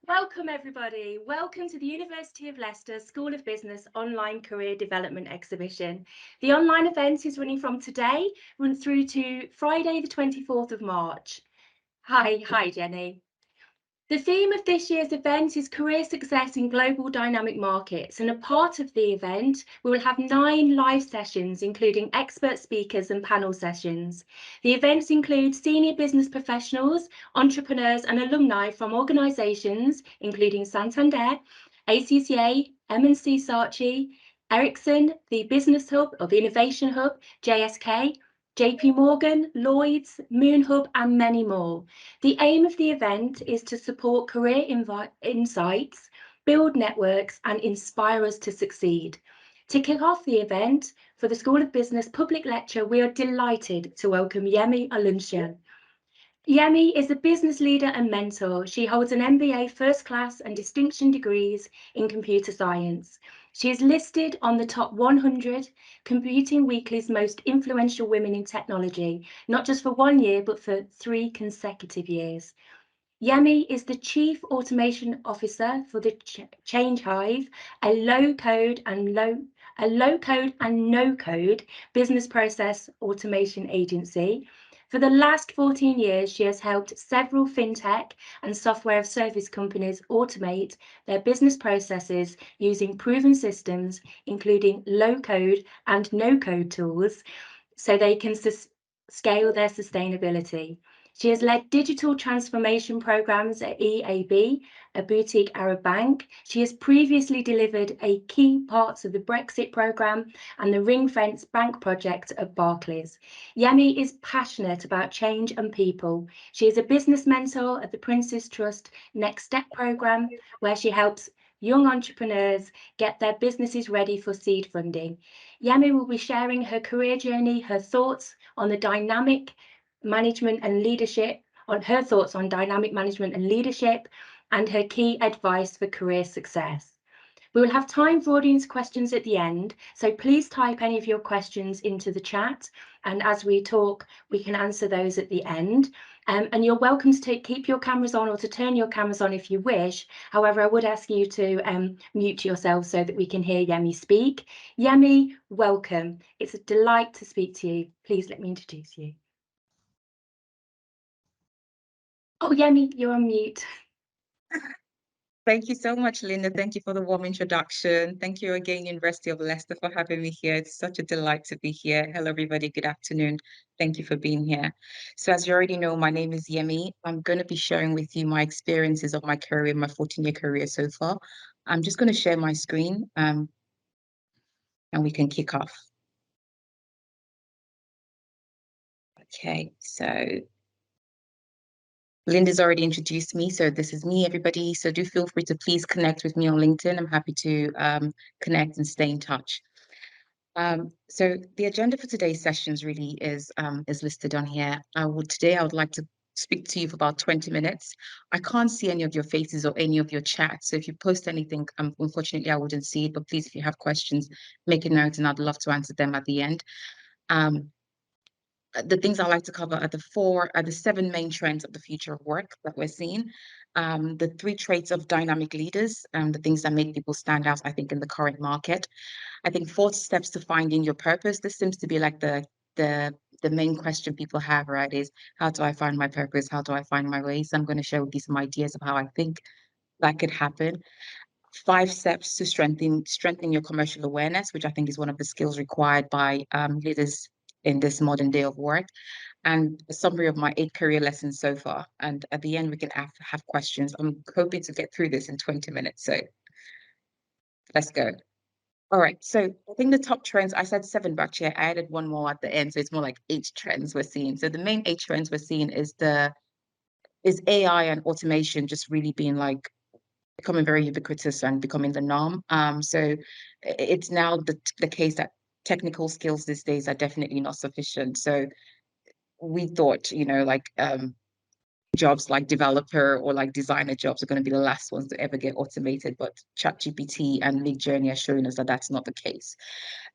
Welcome everybody. Welcome to the University of Leicester School of Business Online Career Development Exhibition. The online event is running from today, run through to Friday the 24th of March. Hi Jenny. The theme of this year's event is career success in global dynamic markets, and a part of the event, we will have 9 live sessions, including expert speakers and panel sessions. The events include senior business professionals, entrepreneurs and alumni from organisations including Santander, ACCA, M&C Saatchi, Ericsson, the Business Hub of Innovation Hub, JSK, JP Morgan, Lloyds, Moon Hub and many more. The aim of the event is to support career insights, build networks and inspire us to succeed. To kick off the event for the School of Business public lecture, we are delighted to welcome Yemi Oluseun. Yemi is a business leader and mentor. She holds an MBA first class and distinction degrees in computer science. She is listed on the top 100 Computing Weekly's most influential women in technology, not just for 1 year, but for 3 consecutive years. Yemi is the Chief Automation Officer for the Change Hive, a low-code and no-code business process automation agency. For the last 14 years, she has helped several fintech and software service companies automate their business processes using proven systems, including low-code and no-code tools, so they can scale their sustainability. She has led digital transformation programs at EAB, a boutique Arab bank. She has previously delivered a key parts of the Brexit programme and the ring-fence bank project at Barclays. Yemi is passionate about change and people. She is a business mentor at the Prince's Trust Next Step programme, where she helps young entrepreneurs get their businesses ready for seed funding. Yemi will be sharing her career journey, her thoughts on the dynamic management and leadership, on her thoughts on dynamic management and leadership, and her key advice for career success. We will have time for audience questions at the end, so please type any of your questions into the chat, and as we talk, we can answer those at the end. And you're welcome to keep your cameras on or to turn your cameras on if you wish. However, I would ask you to mute yourself so that we can hear Yemi speak. Yemi, welcome. It's a delight to speak to you. Please let me introduce you. Oh, Yemi, you're on mute. Thank you so much, Linda. Thank you for the warm introduction. Thank you again, University of Leicester, for having me here. It's such a delight to be here. Hello, everybody. Good afternoon. Thank you for being here. So as you already know, my name is Yemi. I'm going to be sharing with you my experiences of my career, my 14-year career so far. I'm just going to share my screen and we can kick off. Okay, so Linda's already introduced me, so this is me, everybody. So do feel free to please connect with me on LinkedIn. I'm happy to connect and stay in touch. So the agenda for today's sessions really is listed on here. Today I would like to speak to you for about 20 minutes. I can't see any of your faces or any of your chats, so if you post anything, unfortunately I wouldn't see it, but please, if you have questions, make a note and I'd love to answer them at the end. The things I like to cover are the 7 main trends of the future of work that we're seeing, the 3 traits of dynamic leaders, and the things that make people stand out, I think, in the current market. I think 4 steps to finding your purpose. This seems to be like the main question people have, right? Is how do I find my purpose? How do I find my way? So I'm going to share with you some ideas of how I think that could happen. 5 steps to strengthen your commercial awareness, which I think is one of the skills required by leaders in this modern day of work, and a summary of my 8 career lessons so far. And at the end, we can have questions. I'm hoping to get through this in 20 minutes. So let's go. All right. So I think the top trends, I said 7, but actually I added 1 more at the end. So it's more like 8 trends we're seeing. So the main 8 trends we're seeing is AI and automation just really being like becoming very ubiquitous and becoming the norm. So it's now the case that technical skills these days are definitely not sufficient. So we thought, jobs like developer or like designer jobs are going to be the last ones to ever get automated, but ChatGPT and Midjourney are showing us that that's not the case.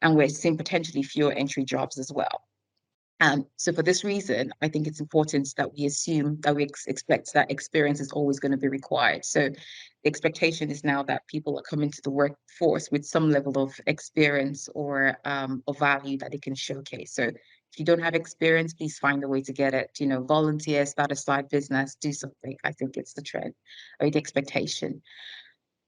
And we're seeing potentially fewer entry jobs as well. So for this reason, I think it's important that we assume that we expect that experience is always going to be required. So the expectation is now that people are coming to the workforce with some level of experience or of value that they can showcase. So if you don't have experience, please find a way to get it. Volunteer, start a side business, do something. I think it's the trend or the expectation.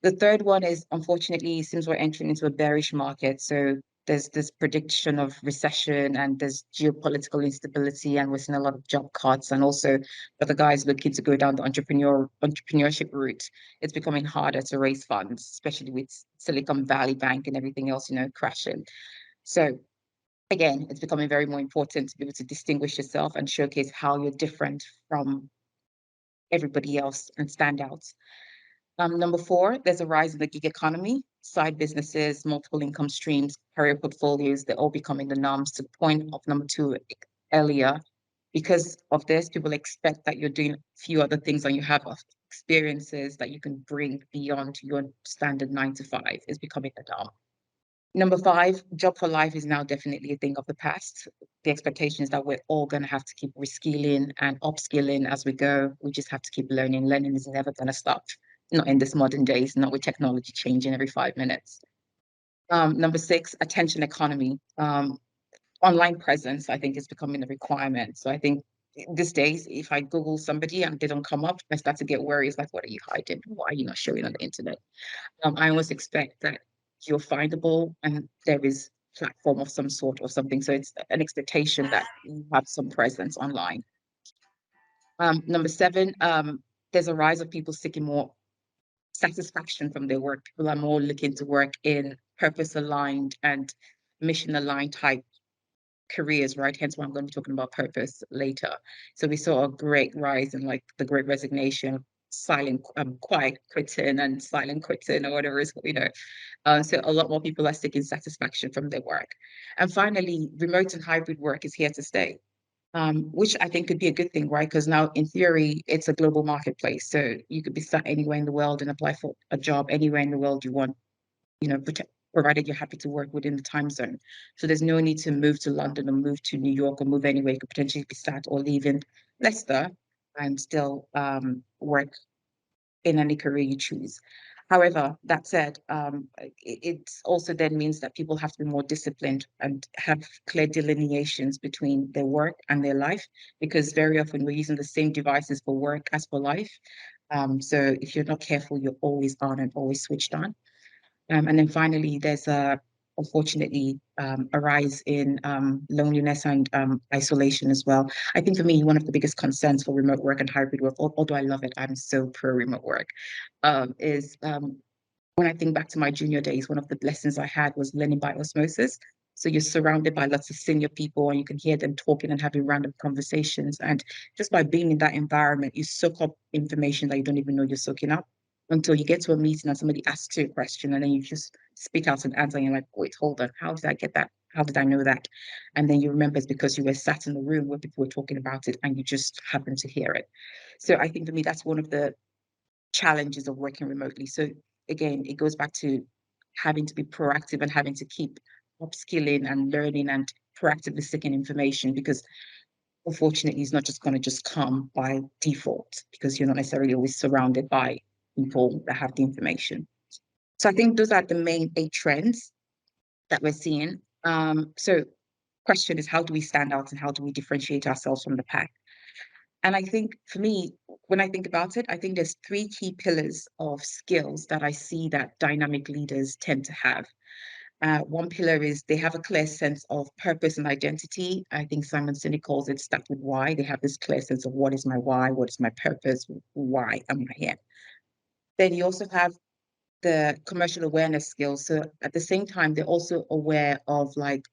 The third one is, unfortunately, it seems we're entering into a bearish market. So there's this prediction of recession and there's geopolitical instability, and we're seeing a lot of job cuts. And also for the guys looking to go down the entrepreneurship route, it's becoming harder to raise funds, especially with Silicon Valley Bank and everything else, crashing. So again, it's becoming very more important to be able to distinguish yourself and showcase how you're different from everybody else and stand out. Number four, there's a rise in the gig economy, side businesses, multiple income streams, career portfolios, they're all becoming the norms. To the point of number two earlier, because of this, people expect that you're doing a few other things and you have experiences that you can bring beyond your standard 9 to 5 is becoming the norm. Number five, job for life is now definitely a thing of the past. The expectation is that we're all going to have to keep reskilling and upskilling as we go. We just have to keep learning. Learning is never going to stop, not in this modern days, not with technology changing every 5 minutes. Number six, attention economy. Online presence, I think, is becoming a requirement. So I think these days, if I Google somebody and they don't come up, I start to get worried. It's like, what are you hiding? Why are you not showing on the internet? I always expect that you're findable and there is platform of some sort or something. So it's an expectation that you have some presence online. Number seven, there's a rise of people seeking more satisfaction from their work. People are more looking to work in purpose aligned and mission aligned type careers, right? Hence why I'm going to be talking about purpose later. So we saw a great rise in like the great resignation, silent, quiet quitting and silent quitting or whatever is. So a lot more people are seeking satisfaction from their work. And finally, remote and hybrid work is here to stay, which I think could be a good thing, right? Because now, in theory, it's a global marketplace. So you could be sat anywhere in the world and apply for a job anywhere in the world you want, provided you're happy to work within the time zone. So there's no need to move to London or move to New York or move anywhere. You could potentially be sat or live in Leicester and still work in any career you choose. However, that said, it also then means that people have to be more disciplined and have clear delineations between their work and their life, because very often we're using the same devices for work as for life. So if you're not careful, you're always on and always switched on. And then finally, there's unfortunately a rise in loneliness and isolation as well. I think for me, one of the biggest concerns for remote work and hybrid work, although I love it, I'm so pro remote work, is when I think back to my junior days, one of the lessons I had was learning by osmosis. So you're surrounded by lots of senior people and you can hear them talking and having random conversations. And just by being in that environment, you soak up information that you don't even know you're soaking up until you get to a meeting and somebody asks you a question and then you just spit out an answer and you're like, wait, hold on, how did I get that? How did I know that? And then you remember it's because you were sat in the room where people were talking about it and you just happened to hear it. So I think for me, that's one of the challenges of working remotely. So again, it goes back to having to be proactive and having to keep upskilling and learning and proactively seeking information, because unfortunately it's not just going to just come by default because you're not necessarily always surrounded by people that have the information. So I think those are the main 8 trends that we're seeing. So question is, how do we stand out and how do we differentiate ourselves from the pack? And I think for me, when I think about it, I think there's 3 key pillars of skills that I see that dynamic leaders tend to have. One pillar is they have a clear sense of purpose and identity. I think Simon Sinek calls it start with why. They have this clear sense of what is my why, what is my purpose, why am I here? Then you also have the commercial awareness skills. So at the same time, they're also aware of like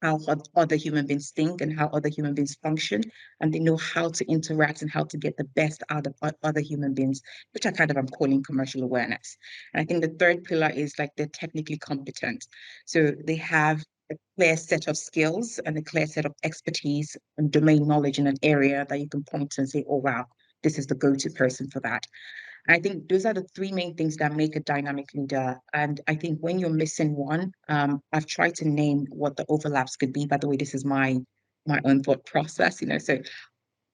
how other human beings think and how other human beings function, and they know how to interact and how to get the best out of other human beings, which I kind of am calling commercial awareness. And I think the third pillar is like they're technically competent. So they have a clear set of skills and a clear set of expertise and domain knowledge in an area that you can point to and say, oh, wow, this is the go-to person for that. I think those are the 3 main things that make a dynamic leader. And I think when you're missing one, I've tried to name what the overlaps could be. By the way, this is my my own thought process, so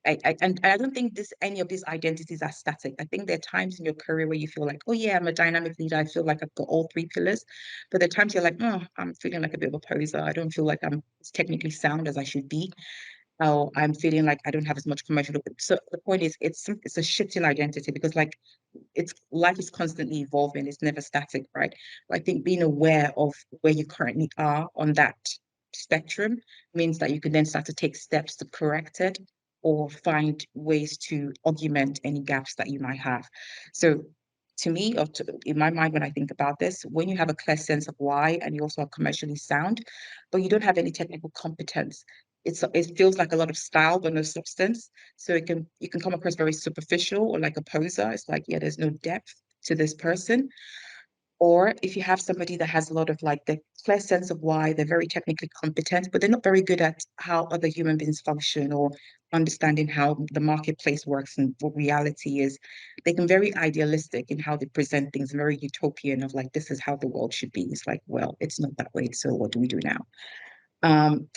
and I don't think any of these identities are static. I think there are times in your career where you feel like, oh yeah, I'm a dynamic leader. I feel like I've got all three pillars. But there are times you're like, oh, I'm feeling like a bit of a poser. I don't feel like I'm as technically sound as I should be. Oh, I'm feeling like I don't have as much commercial. So the point is, it's a shift in identity because like it's life is constantly evolving. It's never static, right? But I think being aware of where you currently are on that spectrum means that you can then start to take steps to correct it or find ways to augment any gaps that you might have. So to me, in my mind, when I think about this, when you have a clear sense of why and you also are commercially sound, but you don't have any technical competence, it feels like a lot of style but no substance. So you can come across very superficial or like a poser. It's like, yeah, there's no depth to this person. Or if you have somebody that has a lot of like the clear sense of why, they're very technically competent, but they're not very good at how other human beings function or understanding how the marketplace works and what reality is. They can very idealistic in how they present things, very utopian of like, this is how the world should be. It's like, well, it's not that way. So what do we do now? Um,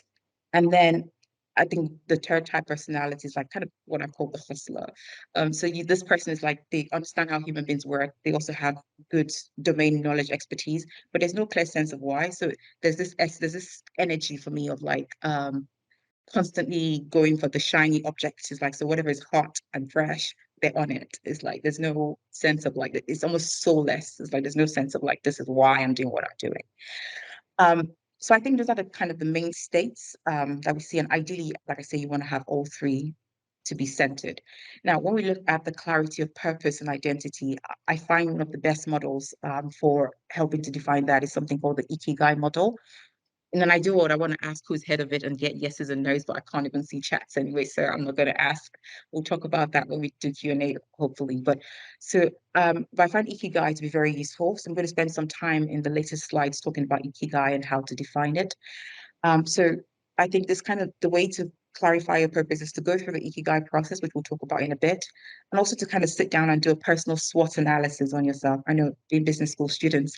and then I think the third type personality is like kind of what I call the hustler. This person is like they understand how human beings work. They also have good domain knowledge, expertise, but there's no clear sense of why. So there's this energy for me of like constantly going for the shiny objects. It's like so whatever is hot and fresh, they're on it. It's like there's no sense of like it's almost soulless. It's like there's no sense of like this is why I'm doing what I'm doing. So I think those are the kind of the main states that we see. And ideally, like I say, you want to have all three to be centered. Now, when we look at the clarity of purpose and identity, I find one of the best models for helping to define that is something called the Ikigai model. In an ideal world, I want to ask who's head of it and get yeses and nos, but I can't even see chats anyway, so I'm not going to ask. We'll talk about that when we do Q&A, hopefully. But I find Ikigai to be very useful. So I'm going to spend some time in the latest slides talking about Ikigai and how to define it. So I think this kind of the way to clarify your purpose is to go through the Ikigai process, which we'll talk about in a bit, and also to kind of sit down and do a personal SWOT analysis on yourself. I know being business school students,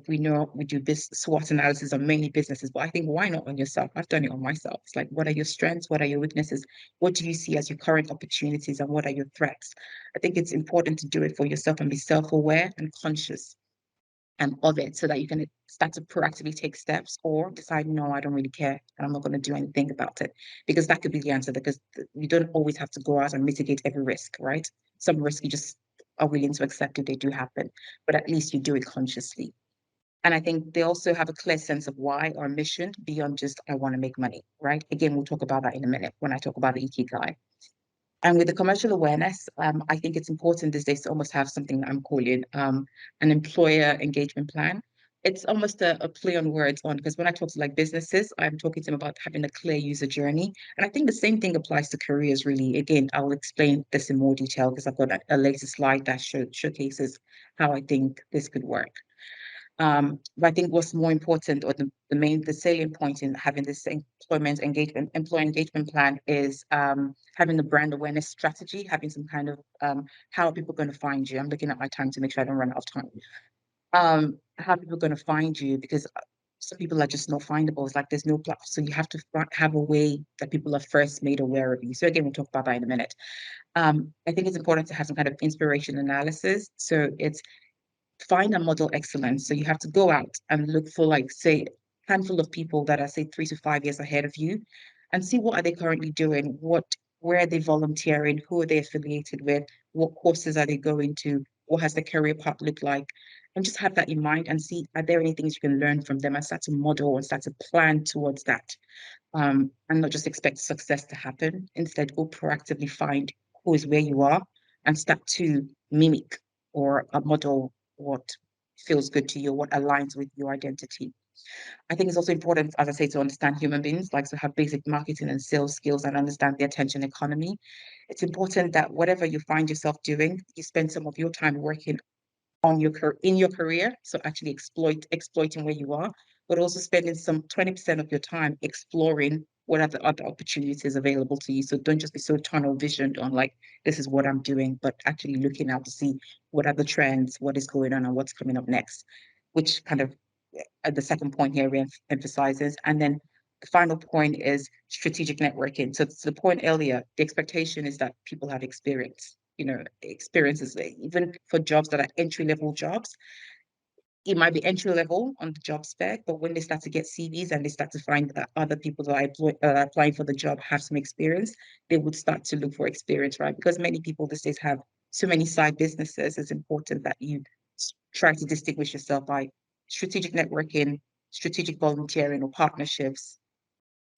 we know we do this SWOT analysis on many businesses, but I think why not on yourself? I've done it on myself. It's like, what are your strengths? What are your weaknesses? What do you see as your current opportunities? And what are your threats? I think it's important to do it for yourself and be self-aware and conscious of it so that you can start to proactively take steps or decide, no, I don't really care and I'm not going to do anything about it. Because that could be the answer because you don't always have to go out and mitigate every risk, right? Some risks you just are willing to accept if they do happen, but at least you do it consciously. And I think they also have a clear sense of why or mission beyond just, I want to make money, right? Again, we'll talk about that in a minute when I talk about the Ikigai. And with the commercial awareness, I think it's important these days to almost have something that I'm calling an employer engagement plan. It's almost a play on words on because when I talk to like businesses, I'm talking to them about having a clear user journey. And I think the same thing applies to careers, really. Again, I'll explain this in more detail because I've got a later slide that showcases how I think this could work. But I think what's more important or the salient point in having this employee engagement plan is having a brand awareness strategy, having some kind of how are people going to find you? I'm looking at my time to make sure I don't run out of time. How are people going to find you? Because some people are just not findable. It's like there's no platform. So you have to have a way that people are first made aware of you. So again, we'll talk about that in a minute. I think it's important to have some kind of inspiration analysis. So it's find a model excellence. So you have to go out and look for like, say, a handful of people that are, say, 3 to 5 years ahead of you and see what are they currently doing, where are they volunteering, who are they affiliated with, what courses are they going to, what has their career path looked like, and just have that in mind and see are there any things you can learn from them and start to model and start to plan towards that. And not just expect success to happen. Instead, go proactively find who is where you are and start to mimic or a model what feels good to you, what aligns with your identity. I think it's also important, as I say, to understand human beings, like to have basic marketing and sales skills and understand the attention economy. It's important that whatever you find yourself doing, you spend some of your time working on in your career, so actually exploiting where you are, but also spending some 20% of your time exploring what are the other opportunities available to you. So don't just be so tunnel visioned on like this is what I'm doing, but actually looking out to see what are the trends, what is going on, and what's coming up next, which kind of the second point here emphasizes. And then the final point is strategic networking. So to the point earlier, the expectation is that people have experience, experiences, even for jobs that are entry-level jobs. It might be entry level on the job spec, but when they start to get CVs and they start to find that other people that are applying for the job have some experience, they would start to look for experience, right? Because many people these days have so many side businesses, it's important that you try to distinguish yourself by strategic networking, strategic volunteering, or partnerships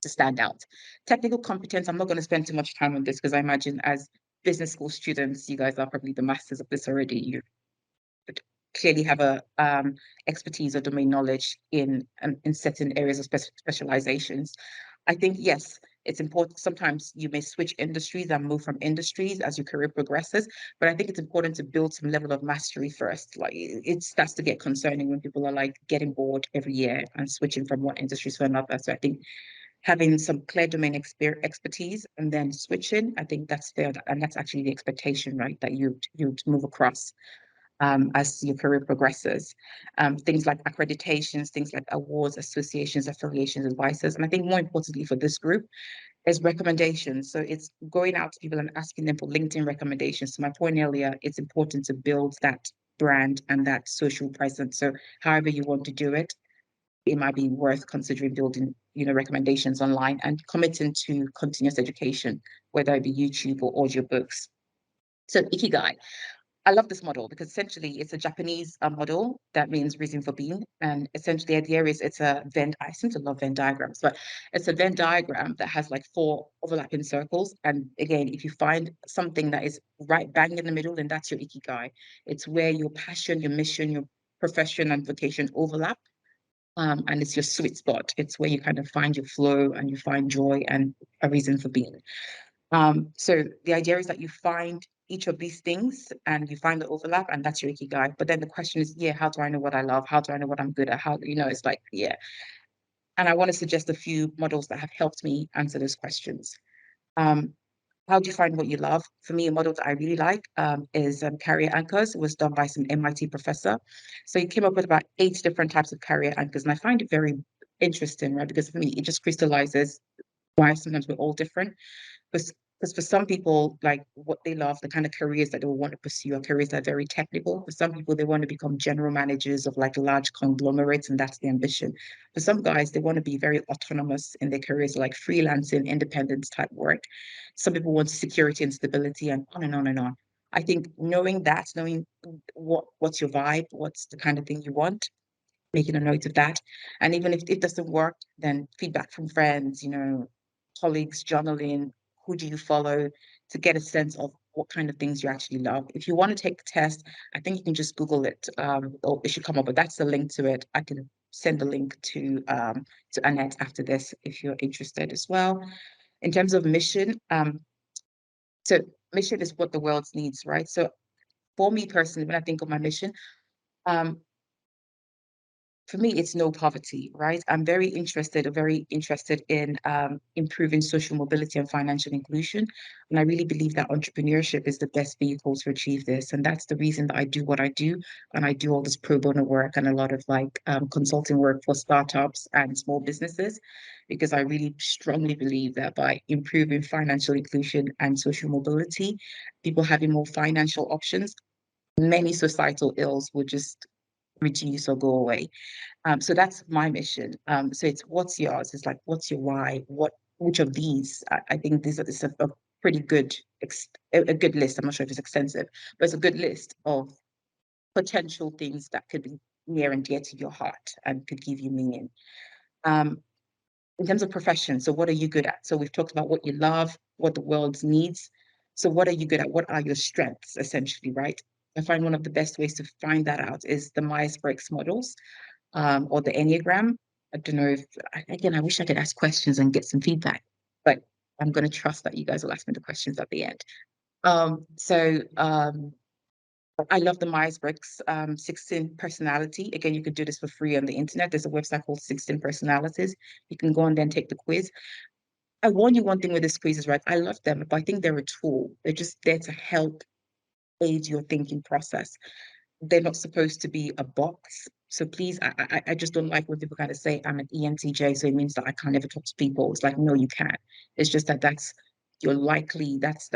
to stand out. Technical competence, I'm not going to spend too much time on this because I imagine as business school students, you guys are probably the masters of this already. You clearly have a expertise or domain knowledge in certain areas of specializations. I think yes, it's important. Sometimes you may switch industries and move from industries as your career progresses, but I think it's important to build some level of mastery first. Like it starts to get concerning when people are like getting bored every year and switching from one industry to another. So I think having some clear domain expertise and then switching, I think that's fair, and that's actually the expectation, right? That you'd move across as your career progresses. Things like accreditations, things like awards, associations, affiliations, advisors. And I think more importantly for this group is recommendations. So it's going out to people and asking them for LinkedIn recommendations. To my point earlier, it's important to build that brand and that social presence. So however you want to do it, it might be worth considering building, recommendations online and committing to continuous education, whether it be YouTube or audiobooks. So Ikigai, I love this model because essentially it's a Japanese model that means reason for being. And essentially the idea is it's a Venn, I seem to love Venn diagrams, but it's a Venn diagram that has like four overlapping circles. And again, if you find something that is right bang in the middle, then that's your Ikigai. It's where your passion, your mission, your profession and vocation overlap. And it's your sweet spot. It's where you kind of find your flow and you find joy and a reason for being. So the idea is that you find each of these things and you find the overlap, and that's your ikigai. But then the question is, yeah, how do I know what I love? How do I know what I'm good at? How, it's like, yeah. And I want to suggest a few models that have helped me answer those questions. Um, how do you find what you love? For me, a model that I really like is career anchors. It was done by some MIT professor. So he came up with about 8 different types of career anchors. And I find it very interesting, right? Because for me, it just crystallizes why sometimes we're all different. Because for some people, like what they love, the kind of careers that they will want to pursue are careers that are very technical. For some people, they want to become general managers of like large conglomerates, and that's the ambition. For some guys, they want to be very autonomous in their careers, like freelancing, independence type work. Some people want security and stability, and on and on and on. I think knowing that, knowing what's your vibe, what's the kind of thing you want, making a note of that. And even if it doesn't work, then feedback from friends, colleagues, journaling, who do you follow to get a sense of what kind of things you actually love. If you want to take the test, I think you can just Google it, or it should come up, but that's the link to it. I can send the link to Annette after this if you're interested as well. In terms of mission, so mission is what the world needs, right? So for me personally, when I think of my mission, um, for me, it's no poverty, right? I'm very interested in improving social mobility and financial inclusion. And I really believe that entrepreneurship is the best vehicle to achieve this. And that's the reason that I do what I do. And I do all this pro bono work and a lot of like consulting work for startups and small businesses, because I really strongly believe that by improving financial inclusion and social mobility, people having more financial options, many societal ills would just reduce or go away. So that's my mission. So it's what's yours? It's like, what's your why? Which of these? I think this is a pretty good, a good list. I'm not sure if it's extensive, but it's a good list of potential things that could be near and dear to your heart and could give you meaning. Um, in terms of profession, so what are you good at? So we've talked about what you love, what the world needs. So what are you good at? What are your strengths, essentially, right? I find one of the best ways to find that out is the Myers-Briggs models, or the Enneagram. I don't know if, again, I wish I could ask questions and get some feedback, but I'm going to trust that you guys will ask me the questions at the end. I love the Myers-Briggs 16 personality. Again, you could do this for free on the internet. There's a website called 16 Personalities. You can go and then take the quiz. I warn you one thing with this quiz is, right, I love them, but I think they're a tool. They're just there to help aid your thinking process. They're not supposed to be a box. So please, I just don't like when people kind of say I'm an ENTJ, so it means that I can't ever talk to people. It's like, no, you can. It's just that you're likely that's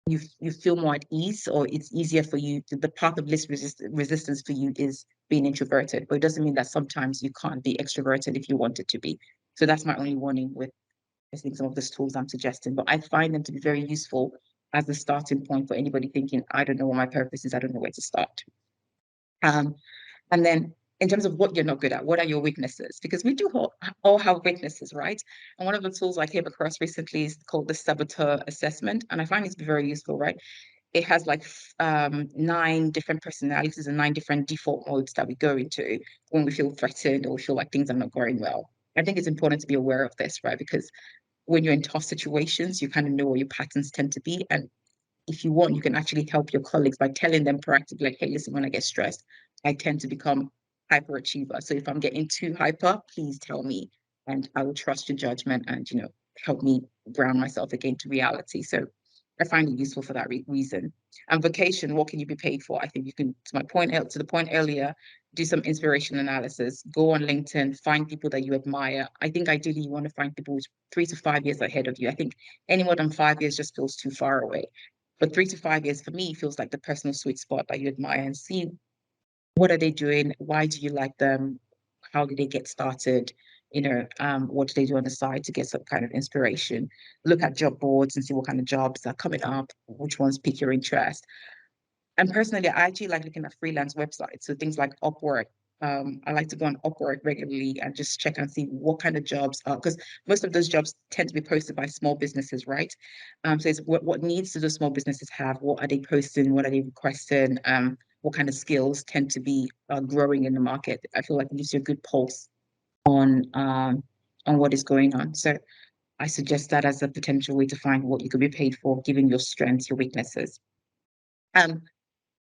you feel more at ease, or it's easier for you. The path of least resistance for you is being introverted, but it doesn't mean that sometimes you can't be extroverted if you wanted to be. So that's my only warning with, I think, some of the tools I'm suggesting. But I find them to be very useful as a starting point for anybody thinking, I don't know what my purpose is, I don't know where to start. Um, and then in terms of what you're not good at, what are your weaknesses? Because we do all have weaknesses, right? And one of the tools I came across recently is called the saboteur assessment. And I find it to be very useful, right? It has like 9 different personalities and 9 different default modes that we go into when we feel threatened or feel like things are not going well. I think it's important to be aware of this, right? Because when you're in tough situations, you kind of know what your patterns tend to be. And if you want, you can actually help your colleagues by telling them proactively, like, hey, listen, when I get stressed, I tend to become hyperachiever. So if I'm getting too hyper, please tell me, and I will trust your judgment and, help me ground myself again to reality. So I find it useful for that reason. And vocation, what can you be paid for? I think you can, to the point earlier, do some inspiration analysis, go on LinkedIn, find people that you admire. I think ideally you want to find people who's 3 to 5 years ahead of you. I think any more than 5 years just feels too far away. But 3 to 5 years for me feels like the personal sweet spot that you admire, and see what are they doing? Why do you like them? How did they get started? What do they do on the side to get some kind of inspiration? Look at job boards and see what kind of jobs are coming up, which ones pique your interest. And personally, I actually like looking at freelance websites. So things like Upwork. I like to go on Upwork regularly and just check and see what kind of jobs are, because most of those jobs tend to be posted by small businesses, right? So it's what needs do those small businesses have? What are they posting? What are they requesting? What kind of skills tend to be growing in the market? I feel like it gives you a good pulse on what is going on. So I suggest that as a potential way to find what you could be paid for, given your strengths, your weaknesses. Um,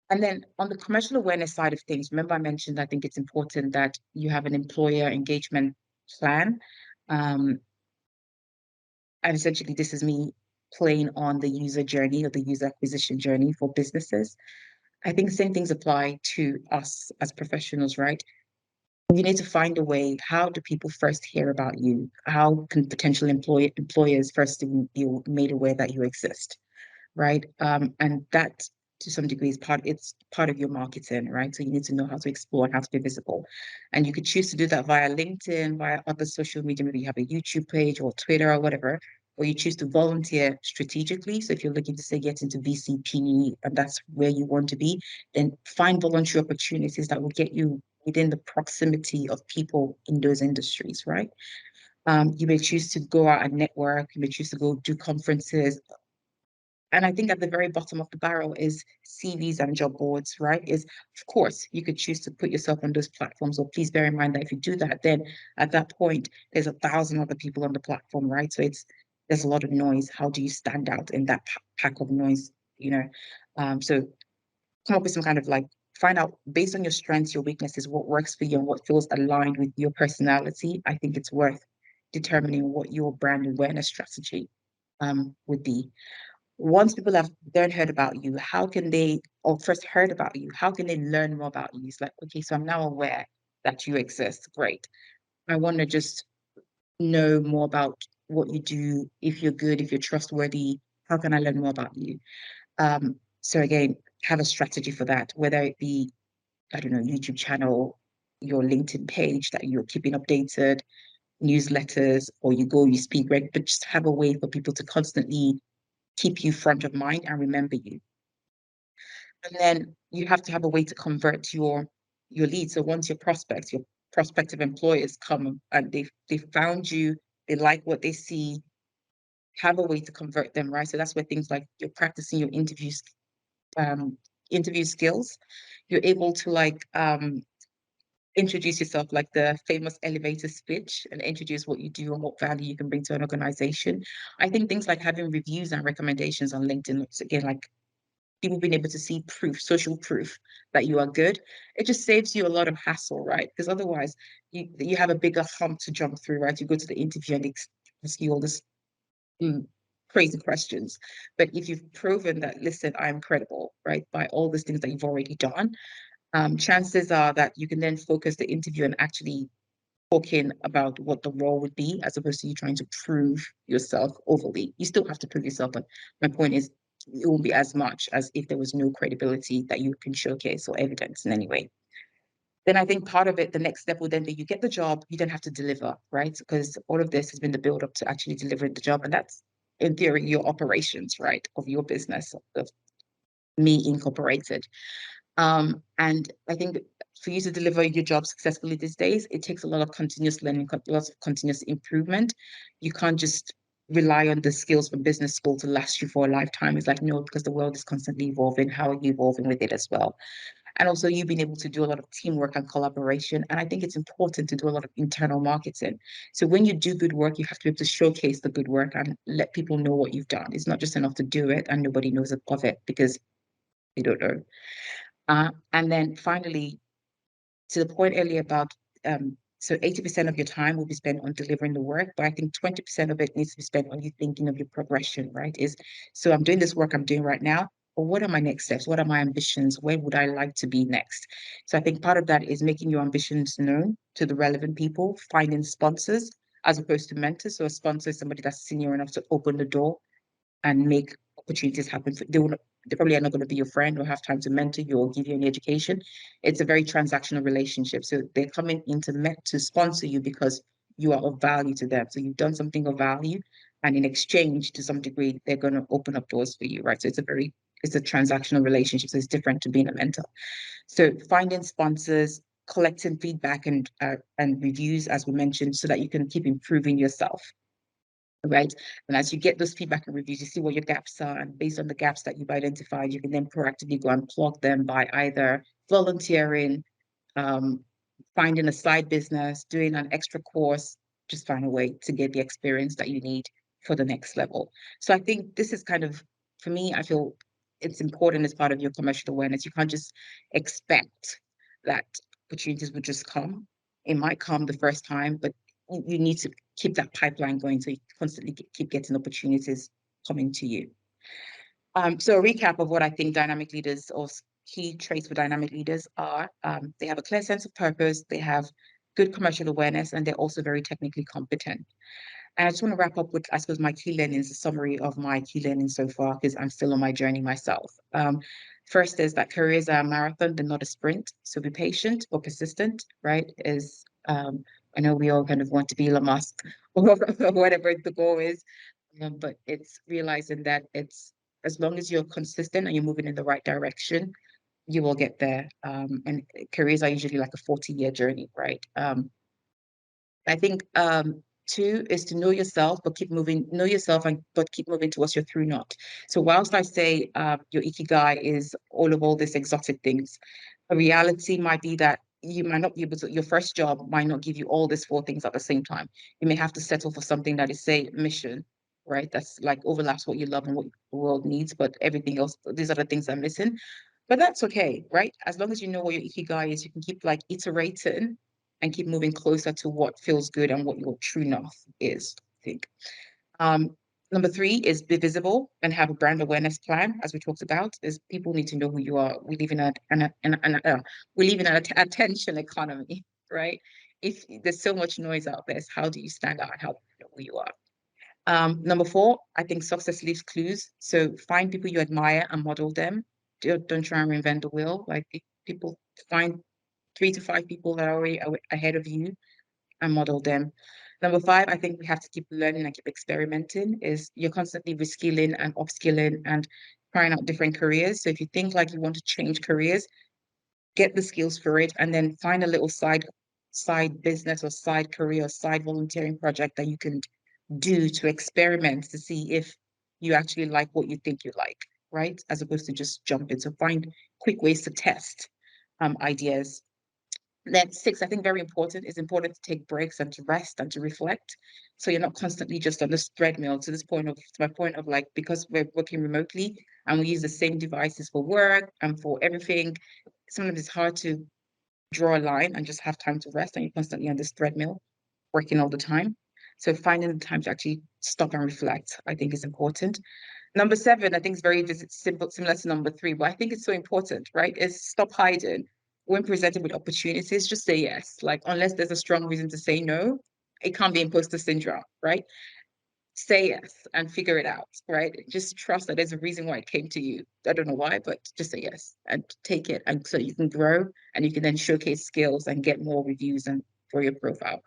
and then on the commercial awareness side of things, remember I mentioned I think it's important that you have an employer engagement plan. Um, and essentially, this is me playing on the user journey or the user acquisition journey for businesses. I think the same things apply to us as professionals, right? You need to find a way. How do people first hear about you? How can potential employers first be made aware that you exist? Right? And that to some degree it's part of your marketing, right? So you need to know how to explore and how to be visible. And you could choose to do that via LinkedIn, via other social media, maybe you have a YouTube page or Twitter or whatever, or you choose to volunteer strategically. So if you're looking to say get into VCP and that's where you want to be, then find voluntary opportunities that will get you within the proximity of people in those industries, right? You may choose to go out and network, you may choose to go do conferences, and I think at the very bottom of the barrel is CVs and job boards, right? Is of course you could choose to put yourself on those platforms, or please bear in mind that if you do that, then at that point there's 1,000 other people on the platform, right? So there's a lot of noise. How do you stand out in that pack of noise? You know, so come up with some kind of like find out based on your strengths, your weaknesses, what works for you and what feels aligned with your personality. I think it's worth determining what your brand awareness strategy would be. Once people have then heard about you, how can they, or first heard about you, how can they learn more about you? It's like, okay, so I'm now aware that you exist. Great. I want to just know more about what you do, if you're good, if you're trustworthy, how can I learn more about you? So again, have a strategy for that, whether it be, I don't know, YouTube channel, your LinkedIn page that you're keeping updated, newsletters, or you speak, but just have a way for people to constantly keep you front of mind and remember you. And then you have to have a way to convert your leads. So once your prospective employers come and they found you, they like what they see, have a way to convert them, right? So that's where things like you're practicing your um, interview skills. You're able to introduce yourself like the famous elevator speech and introduce what you do and what value you can bring to an organization. I think things like having reviews and recommendations on LinkedIn, again, like people being able to see proof, social proof that you are good, it just saves you a lot of hassle, right? Because otherwise, you have a bigger hump to jump through, right? You go to the interview and they ask you all this mm, crazy questions. But if you've proven that, listen, I'm credible, right, by all these things that you've already done, chances are that you can then focus the interview and actually talking about what the role would be, as opposed to you trying to prove yourself overly. You still have to prove yourself, but my point is, it won't be as much as if there was no credibility that you can showcase or evidence in any way. Then I think part of it, the next step will then be you get the job, you then have to deliver, right? Because all of this has been the build up to actually delivering the job. And that's, in theory, your operations, right, of your business, of Me Incorporated. And I think for you to deliver your job successfully these days, it takes a lot of continuous learning, lots of continuous improvement. You can't just rely on the skills from business school to last you for a lifetime. It's like, no, because the world is constantly evolving. How are you evolving with it as well? And also you being able to do a lot of teamwork and collaboration. And I think it's important to do a lot of internal marketing. So when you do good work, you have to be able to showcase the good work and let people know what you've done. It's not just enough to do it and nobody knows of it because they don't know. And then finally, to the point earlier about so 80% of your time will be spent on delivering the work, but I think 20% of it needs to be spent on you thinking of your progression, right? So I'm doing this work I'm doing right now, but what are my next steps? What are my ambitions? Where would I like to be next? So I think part of that is making your ambitions known to the relevant people, finding sponsors as opposed to mentors. So a sponsor is somebody that's senior enough to open the door and make opportunities happen. They probably are not going to be your friend or have time to mentor you or give you any education. It's a very transactional relationship. So they're coming into met to sponsor you because you are of value to them. So you've done something of value, and in exchange, to some degree, they're going to open up doors for you, right? So it's a transactional relationship. So it's different to being a mentor. So finding sponsors, collecting feedback and reviews, as we mentioned, so that you can keep improving yourself, right? And as you get those feedback and reviews, you see what your gaps are. And based on the gaps that you've identified, you can then proactively go and plug them by either volunteering, um, finding a side business, doing an extra course, just find a way to get the experience that you need for the next level. So I think this is kind of, for me, I feel it's important as part of your commercial awareness. You can't just expect that opportunities would just come. It might come the first time, but you need to keep that pipeline going so you constantly keep getting opportunities coming to you. So a recap of what I think dynamic leaders or key traits for dynamic leaders are: they have a clear sense of purpose, they have good commercial awareness, and they're also very technically competent. And I just want to wrap up with, I suppose, my key learnings, a summary of my key learnings so far, because I'm still on my journey myself. First is that careers are a marathon, they're not a sprint. So be patient or persistent, right? I know we all kind of want to be Elon Musk or whatever the goal is, but it's realizing that it's as long as you're consistent and you're moving in the right direction, you will get there. And careers are usually like a 40-year journey, right? I think two is to know yourself, but keep moving, know yourself and but keep moving towards your through knot. So whilst I say your ikigai is all these exotic things, a reality might be that you might not be able to, your first job might not give you all these four things at the same time. You may have to settle for something that is, say, mission, right? That's like overlaps what you love and what the world needs, but everything else, these are the things I'm missing. But that's okay, right? As long as you know what your ikigai is, you can keep like iterating and keep moving closer to what feels good and what your true north is, I think. Um, Number three is be visible and have a brand awareness plan, as we talked about. Is people need to know who you are. We live in we live in an attention economy, right? If there's so much noise out there, so how do you stand out and how do you know who you are? Number four, I think success leaves clues. So find people you admire and model them. Don't try and reinvent the wheel. Like people, find 3 to 5 people that are already ahead of you and model them. Number five, I think we have to keep learning and keep experimenting. Is you're constantly reskilling and upskilling and trying out different careers. So if you think like you want to change careers, get the skills for it, and then find a little side business or side career or side volunteering project that you can do to experiment to see if you actually like what you think you like, right? As opposed to just jump in. So find quick ways to test ideas. Then six, I think very important, is important to take breaks and to rest and to reflect. So you're not constantly just on this treadmill to my point of like, because we're working remotely and we use the same devices for work and for everything, sometimes it's hard to draw a line and just have time to rest and you're constantly on this treadmill working all the time. So finding the time to actually stop and reflect, I think is important. Number seven, I think is very simple, similar to number three, but I think it's so important, right? Is stop hiding. when presented with opportunities, just say yes. Like, unless there's a strong reason to say no, it can't be imposter syndrome, right? Say yes and figure it out, right? Just trust that there's a reason why it came to you. I don't know why, but just say yes and take it. And so you can grow and you can then showcase skills and get more reviews and for your profile.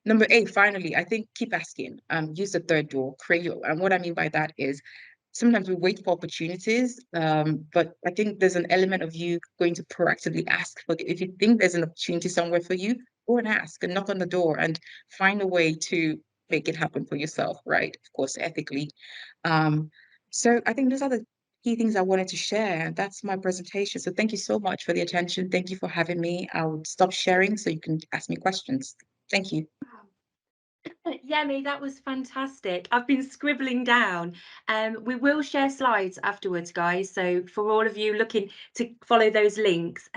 Number eight, finally, I think keep asking. Use the third door, create your, and what I mean by that is sometimes we wait for opportunities, but I think there's an element of you going to proactively ask for if you think there's an opportunity somewhere for you, go and ask and knock on the door and find a way to make it happen for yourself, right? Of course, ethically. Um, so I think those are the key things I wanted to share. That's my presentation. So thank you so much for the attention. Thank you for having me. I'll stop sharing so you can ask me questions. Thank you. Yemi, that was fantastic. I've been scribbling down. We will share slides afterwards, guys. So for all of you looking to follow those links,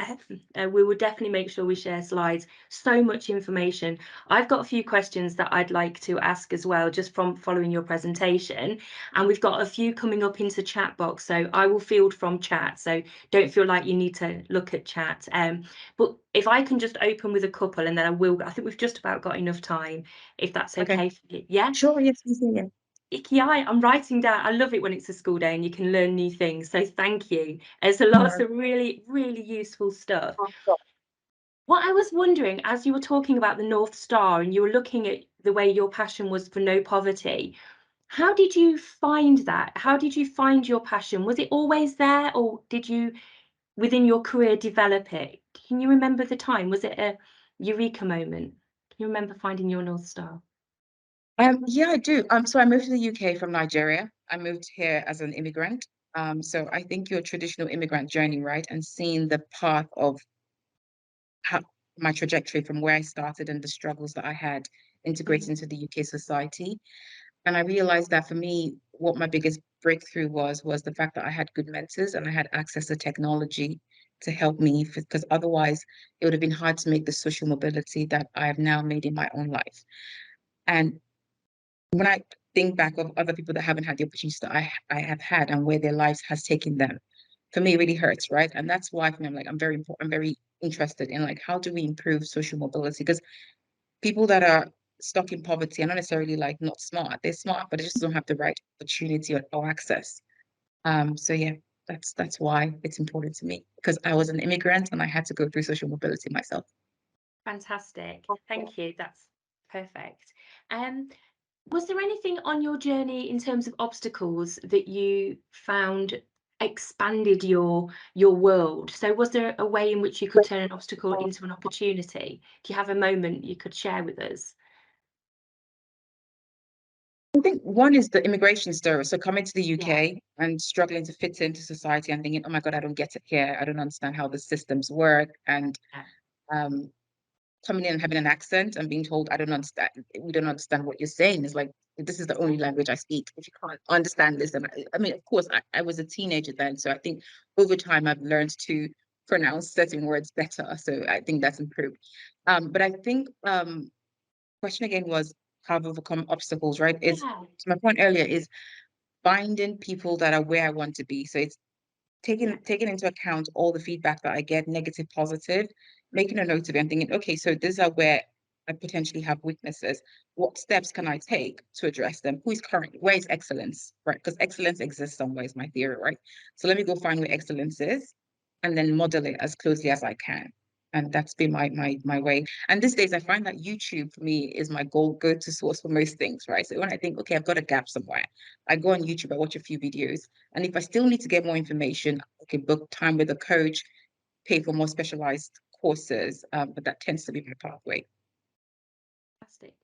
we will definitely make sure we share slides. So much information. I've got a few questions that I'd like to ask as well, just from following your presentation. And we've got a few coming up into chat box. So I will field from chat. So don't feel like you need to look at chat. But if I can just open with a couple and then I think we've just about got enough time if that's Okay. okay for you. Yeah? Sure, yes, yes, yes. Yeah, I'm writing down. I love it when it's a school day and you can learn new things. So thank you. There's a lot Yes. of really, really useful stuff. What I was wondering, as you were talking about the North Star and you were looking at the way your passion was for no poverty, how did you find that? How did you find your passion? Was it always there, or did you, within your career, develop it? Can you remember the time? Was it a eureka moment? Can you remember finding your North Star? Yeah, I do. So I moved to the UK from Nigeria. I moved here as an immigrant. So I think your traditional immigrant journey, right, and seeing the path of how my trajectory from where I started and the struggles that I had integrating into the UK society. And I realized that for me, what my biggest breakthrough was the fact that I had good mentors and I had access to technology to help me, because otherwise it would have been hard to make the social mobility that I have now made in my own life. And when I think back of other people that haven't had the opportunities that I have had and where their lives has taken them, for me, it really hurts, right? And that's why for me, I'm very interested in like how do we improve social mobility? Because people that are stuck in poverty are not necessarily like not smart. They're smart, but they just don't have the right opportunity or access. So yeah, that's why it's important to me because I was an immigrant and I had to go through social mobility myself. Fantastic. Thank you. That's perfect. Um, was there anything on your journey in terms of obstacles that you found expanded your world? So was there a way in which you could turn an obstacle into an opportunity? Do you have a moment you could share with us? I think one is the immigration story. So coming to the Yeah. UK and struggling to fit into society and thinking, oh my God, I don't get it here. I don't understand how the systems work. And Yeah. um, coming in and having an accent and being told, I don't understand, we don't understand what you're saying. It's like, this is the only language I speak. If you can't understand this, and I mean, of course, I was a teenager then. So I think over time I've learned to pronounce certain words better. So I think that's improved. But I think question again was how to overcome obstacles, right? Is Yeah. to my point earlier is finding people that are where I want to be. So it's Yeah. taking into account all the feedback that I get, negative, positive, making a note of it and thinking, okay, so these are where I potentially have weaknesses. What steps can I take to address them? Who is current? Where is excellence? Right? Because excellence exists somewhere is my theory, right? So let me go find where excellence is and then model it as closely as I can. And that's been my way. And these days I find that YouTube for me is my go-to source for most things, right? So when I think, okay, I've got a gap somewhere, I go on YouTube, I watch a few videos, and if I still need to get more information, I can book time with a coach, pay for more specialized courses. But that tends to be my pathway. Fantastic.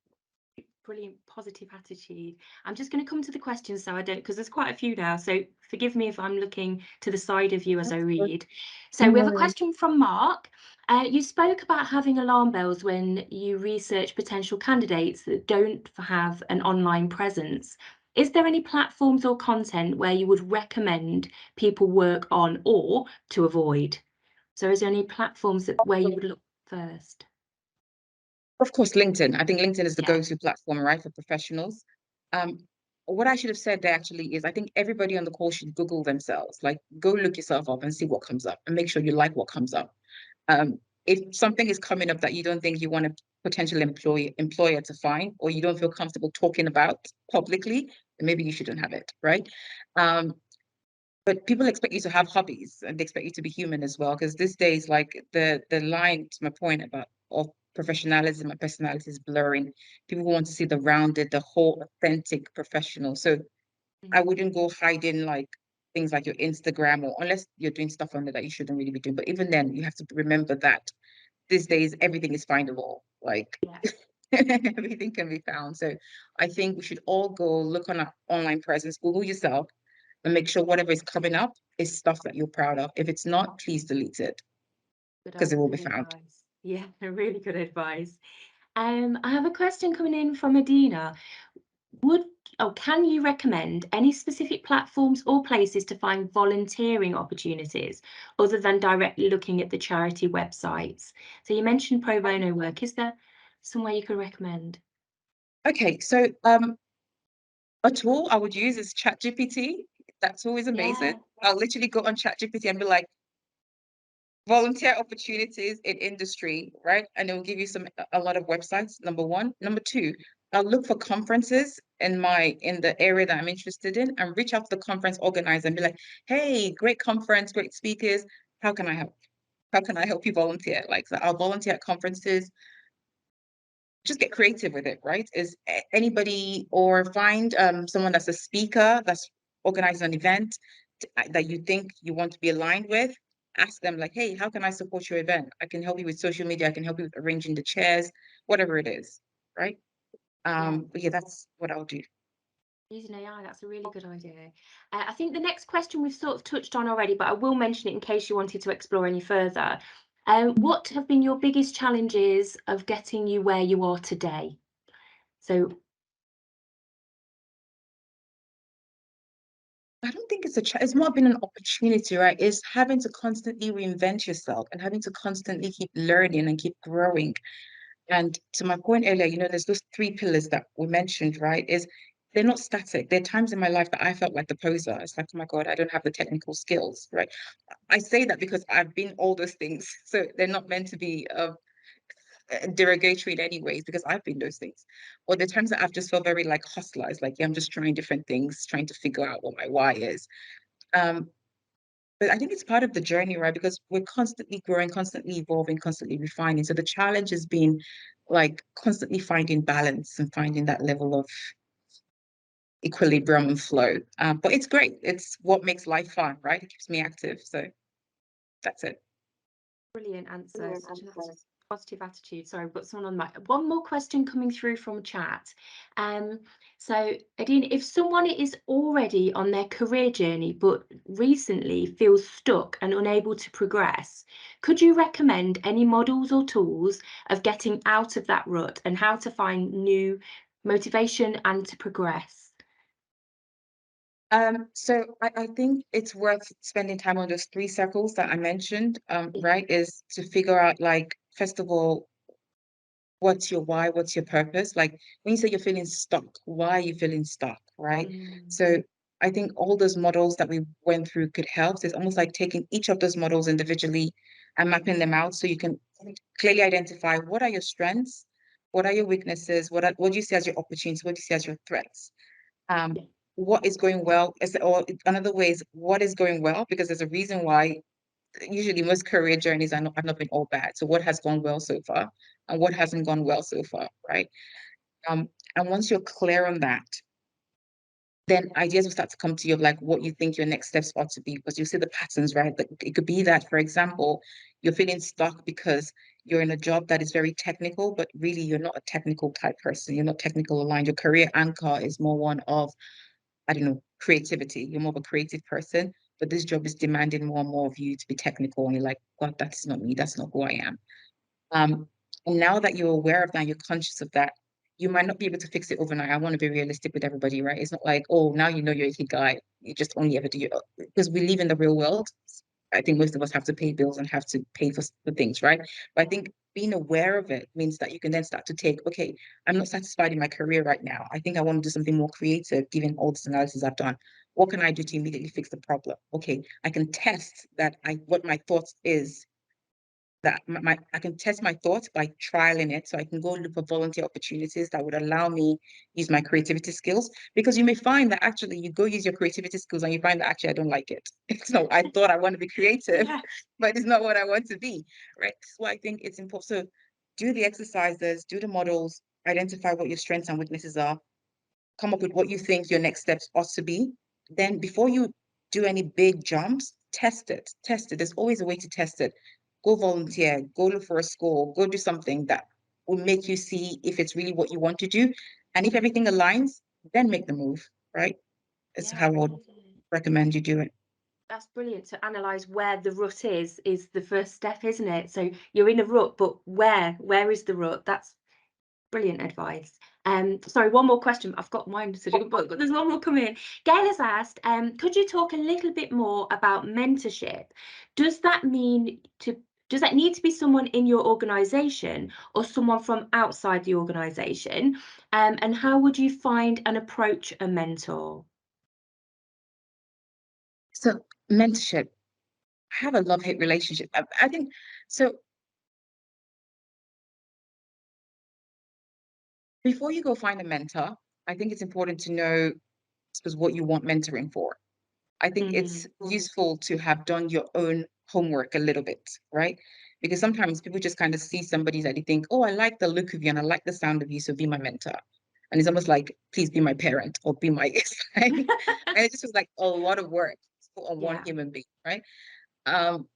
Brilliant positive attitude. I'm just going to come to the questions so I don't, because there's quite a few now. So forgive me if I'm looking to the side of you as I read. So we have a No, question from Mark. You spoke about having alarm bells when you research potential candidates that don't have an online presence. Is there any platforms or content where you would recommend people work on or to avoid? So is there any platforms where you would look first? of course, LinkedIn. I think LinkedIn is the Yeah, go-to platform, right, for professionals. Um, what I should have said there actually is I think everybody on the call should Google themselves. Like, go look yourself up and see what comes up and make sure you like what comes up. If something is coming up that you don't think you want a potential employer to find, or you don't feel comfortable talking about publicly, then maybe you shouldn't have it, right? Um, but people expect you to have hobbies and they expect you to be human as well. Because these days, like the line to my point about of professionalism and personality is blurring. People want to see the rounded, the whole authentic professional. So I Mm. wouldn't go hiding like things like your Instagram, or unless you're doing stuff on there that you shouldn't really be doing. But even then, you have to remember that these days everything is findable. Like Yeah, everything can be found. So I think we should all go look on our online presence, Google yourself, and make sure whatever is coming up is stuff that you're proud of. If it's not, please delete it because it will be good found. advice. Yeah, really good advice. I have a question coming in from Adina. Would can you recommend any specific platforms or places to find volunteering opportunities other than directly looking at the charity websites? So you mentioned pro bono work. Is there somewhere you could recommend? Okay, so a tool I would use is ChatGPT. That tool is amazing. Yeah, I'll literally go on ChatGPT and be like, volunteer opportunities in industry, right? And it will give you a lot of websites, number one. Number two, I'll look for conferences in the area that I'm interested in and reach out to the conference organizer and be like, hey, great conference, great speakers. How can I help? How can I help you volunteer? Like, so I'll volunteer at conferences, just get creative with it, right? Is anybody, or find someone that's a speaker that's organizing an event that you think you want to be aligned with. Ask them like, hey, how can I support your event? I can help you with social media. I can help you with arranging the chairs, whatever it is, right? yeah. But yeah, that's what I'll do. Using AI, that's a really good idea. I think the next question we've sort of touched on already, but I will mention it in case you wanted to explore any further. What have been your biggest challenges of getting you where you are today? So, I don't think it's more been an opportunity, right? Is having to constantly reinvent yourself and having to constantly keep learning and keep growing. And to my point earlier, there's those three pillars that we mentioned, right? Is they're not static. There are times in my life that I felt like the poser. It's like, oh my God, I don't have the technical skills, right? I say that because I've been all those things. So they're not meant to be derogatory in any ways because I've been those things. Or the times that I've just felt very like hostile. It's like, yeah, I'm just trying different things, trying to figure out what my why is. Um, but I think it's part of the journey, right? Because we're constantly growing, constantly evolving, constantly refining. So the challenge has been like constantly finding balance and finding that level of equilibrium and flow. But it's great. It's what makes life fun, right? It keeps me active. So that's it. brilliant answer. Such an positive attitude. Sorry, I've got someone on mic. One more question coming through from chat. Um, so Adine, if someone is already on their career journey but recently feels stuck and unable to progress, could you recommend any models or tools of getting out of that rut and how to find new motivation and to progress? So I think it's worth spending time on those three circles that I mentioned, right? Is to figure out like, first of all, what's your why, what's your purpose? Like when you say you're feeling stuck, why are you feeling stuck, right? Mm, So I think all those models that we went through could help. So it's almost like taking each of those models individually and mapping them out so you can clearly identify what are your strengths, what are your weaknesses, what do you see as your opportunities, what do you see as your threats? Um, yeah, what is going well, or another way is what is going well, because there's a reason why usually most career journeys have not been all bad. So what has gone well so far and what hasn't gone well so far, right? Um, and once you're clear on that, then ideas will start to come to you of like what you think your next steps ought to be, because you see the patterns, right? That it could be that, for example, you're feeling stuck because you're in a job that is very technical, but really you're not a technical type person. You're not technical aligned. Your career anchor is more one of, I don't know, creativity. You're more of a creative person, but this job is demanding more and more of you to be technical. And you're like, God, that's not me. That's not who I am. Um, and now that you're aware of that, you're conscious of that, you might not be able to fix it overnight. I want to be realistic with everybody, right? It's not like, oh, now you know you're a guy. You just only ever do your, because we live in the real world. I think most of us have to pay bills and have to pay for things, right? But I think being aware of it means that you can then start to take, okay, I'm not satisfied in my career right now. I think I want to do something more creative, given all this analysis I've done. What can I do to immediately fix the problem? Okay, I can test that what my thoughts is that I can test my thoughts by trialing it. So I can go look for volunteer opportunities that would allow me use my creativity skills. Because you may find that actually you go use your creativity skills and you find that actually I don't like it. So I thought I want to be creative, Yeah. but it's not what I want to be, right? So I think it's important. So do the exercises, do the models, identify what your strengths and weaknesses are, come up with what you think your next steps ought to be. Then before you do any big jumps, test it. Test it. There's always a way to test it. Go volunteer, go look for a school, go do something that will make you see if it's really what you want to do. And if everything aligns, then make the move, right? Is Yeah, how I would amazing. recommend you do it. That's brilliant. To analyze where the rut is the first step, isn't it? So you're in a rut, but where is the rut? That's brilliant advice. Sorry, one more question. I've got mine to do, but there's one more coming in. Gail has asked, could you talk a little bit more about mentorship? Does that mean to does that need to be someone in your organization or someone from outside the organization? And how would you find and approach a mentor? So mentorship, I have a love-hate relationship. I think so. Before you go find a mentor, I think it's important to know because what you want mentoring for. I think it's Mm, useful to have done your own homework a little bit, right? Because sometimes people just kind of see somebody that they think, oh, I like the look of you and I like the sound of you, so be my mentor. And it's almost like, please be my parent or be my and it just was like a lot of work on one yeah, human being, right? Um,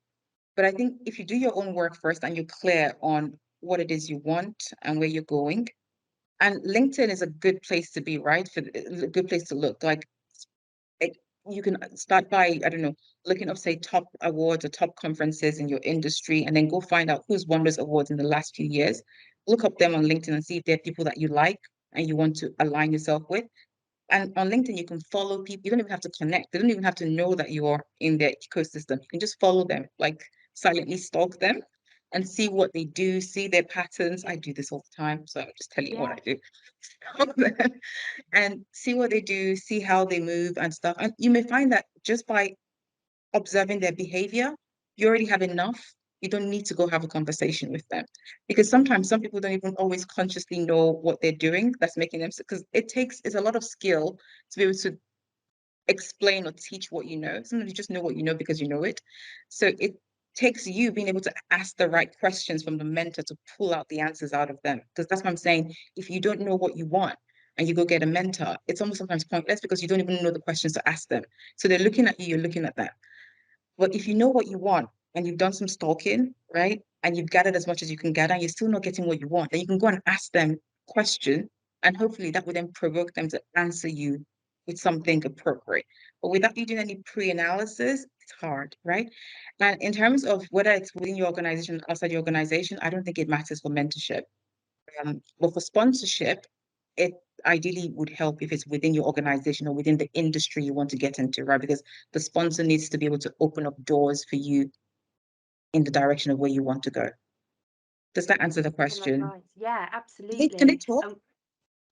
but I think if you do your own work first and you're clear on what it is you want and where you're going, and LinkedIn is a good place to be, right? For a good place to look. Like it, you can start by, I don't know, looking up, say, top awards or top conferences in your industry, and then go find out who's won those awards in the last few years. Look up them on LinkedIn and see if they're people that you like and you want to align yourself with. And on LinkedIn, you can follow people. You don't even have to connect. They don't even have to know that you're in their ecosystem. You can just follow them, like silently stalk them and see what they do, see their patterns. I do this all the time, so I'm just telling you what yeah, I do. And see what they do, see how they move and stuff. And you may find that just by observing their behavior, you already have enough. You don't need to go have a conversation with them because sometimes some people don't even always consciously know what they're doing that's making them because it's a lot of skill to be able to explain or teach what you know. Sometimes you just know what you know because you know it. So it takes you being able to ask the right questions from the mentor to pull out the answers out of them. Because that's what I'm saying. If you don't know what you want and you go get a mentor, it's almost sometimes pointless because you don't even know the questions to ask them. So they're looking at you, you're looking at them. But if you know what you want and you've done some stalking, right? And you've gathered as much as you can gather and you're still not getting what you want, then you can go and ask them question and hopefully that would then provoke them to answer you with something appropriate. But without you doing any pre-analysis, it's hard, right? And in terms of whether it's within your organization or outside your organization, I don't think it matters for mentorship. But for sponsorship, it ideally would help if it's within your organization or within the industry you want to get into, right? Because the sponsor needs to be able to open up doors for you in the direction of where you want to go. Does that answer the wonderful question? advice. Yeah, Can they absolutely. talk?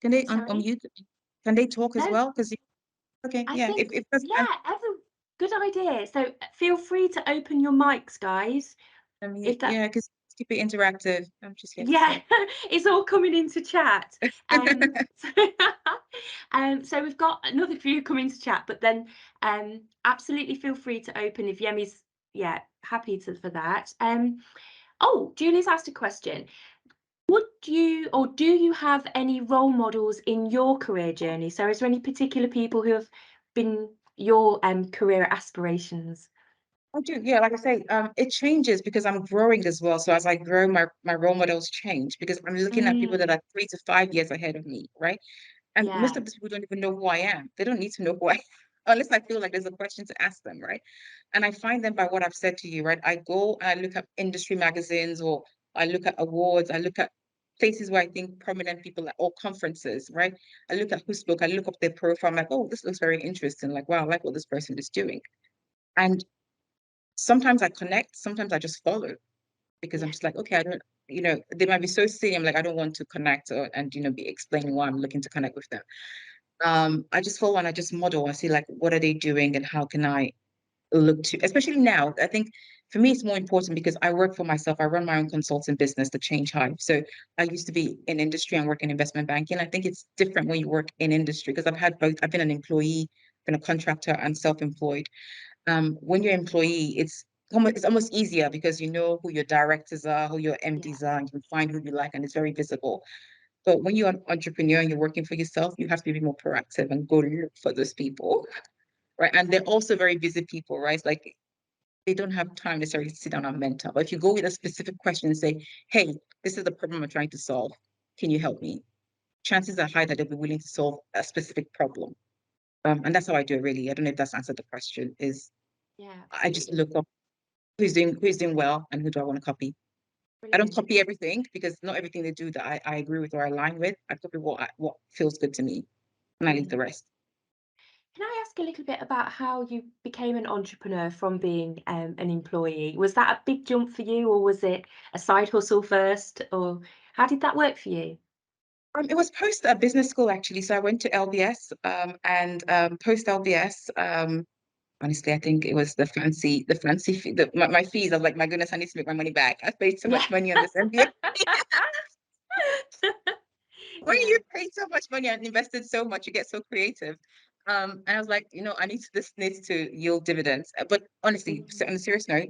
Can they Sorry. unmute? Can they talk as No, well? Because okay, I yeah. think, If that's yeah, good idea. So feel free to open your mics, guys. If unmute, that, yeah, because keep it interactive. I'm just here to yeah, say. it's all coming into chat. So, so we've got another few coming to chat, but then absolutely feel free to open if Yemi's, yeah, happy to for that. Oh, Julie's asked a question. Would you or do you have any role models in your career journey? So is there any particular people who have been your career aspirations? I do, yeah. Like I say, it changes because I'm growing as well. So as I grow, my role models change because I'm looking at people that Mm, are 3 to 5 years ahead of me, right? And most yeah, of these people don't even know who I am. They don't need to know who I am unless I feel like there's a question to ask them, right? And I find them by what I've said to you, right? I go and I look at industry magazines or I look at awards, I look at places where I think prominent people at or conferences, right? I look at who spoke, I look up their profile, I'm like, oh, this looks very interesting. Like, wow, I like what this person is doing. And sometimes I connect, sometimes I just follow because I'm yeah, just like, okay, I don't, they might be so silly. I'm like, I don't want to connect and, be explaining why I'm looking to connect with them. I just follow and I just model. I see like what are they doing and how can I look to, especially now. I think for me, it's more important because I work for myself. I run my own consulting business, the Change Hive. So I used to be in industry and work in investment banking. I think it's different when you work in industry because I've had both. I've been an employee, been a contractor, and self-employed. When you're an employee, it's almost easier because you know who your directors are, who your Yeah. MDs are, and you can find who you like, and it's very visible. But when you're an entrepreneur and you're working for yourself, you have to be more proactive and go look for those people, right? And they're also very busy people, right? It's like they don't have time necessarily to sit down and mentor. But if you go with a specific question and say, hey, this is the problem I'm trying to solve. Can you help me? Chances are high that they'll be willing to solve a specific problem. And that's how I do it really. I don't know if that's answered the question. Is Yeah, I just absolutely. look up who's doing well and who do I want to copy. I don't Brilliant. copy everything because not everything they do that I agree with or align with. I copy what feels good to me and I leave the Brilliant. rest. Can I ask a little bit about how you became an entrepreneur from being an employee? Was that a big jump for you, or was it a side hustle first, or how did that work for you? It was post a business school actually. So I went to LBS and post LBS. Honestly, I think it was the fancy fee, my fees. I was like, my goodness, I need to make my money back. I've paid so Yeah. much money on this MBA. When Yeah. you pay so much money and invested so much, you get so creative. And I was like, this needs to yield dividends. But honestly, so Mm, on a serious note,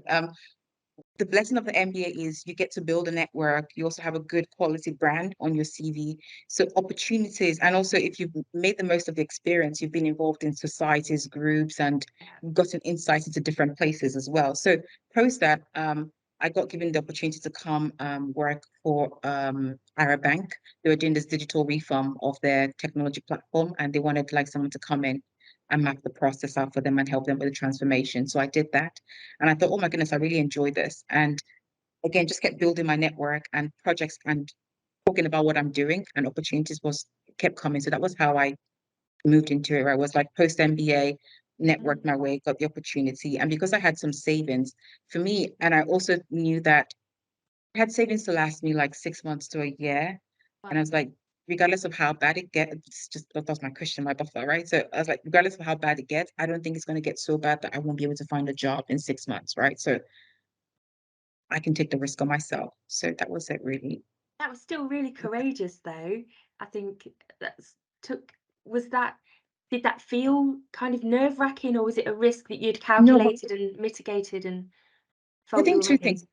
the blessing of the MBA is you get to build a network. You also have a good quality brand on your CV. So opportunities, and also if you've made the most of the experience, you've been involved in societies, groups, and yeah. gotten insights into different places as well. So post that, I got given the opportunity to come work for Arab Bank. They were doing this digital reform of their technology platform, and they wanted like someone to come in and map the process out for them and help them with the transformation. So I did that. And I thought, oh my goodness, I really enjoy this. And again, just kept building my network and projects and talking about what I'm doing and opportunities was kept coming. So that was how I moved into it. Where I was like post MBA, networked Mm, my way, got the opportunity. And because I had some savings for me, and I also knew that I had savings to last me like 6 months to a year. And I wow. was like, regardless of how bad it gets, it's just that was my cushion, my buffer, right? So I was like, regardless of how bad it gets, I don't think it's going to get so bad that I won't be able to find a job in 6 months, right? So I can take the risk on myself. So that was it really. That was still really courageous, though. I think that's took. Was that? Did that feel kind of nerve-wracking, or was it a risk that you'd No, but calculated and mitigated and I felt you think were two things. ready?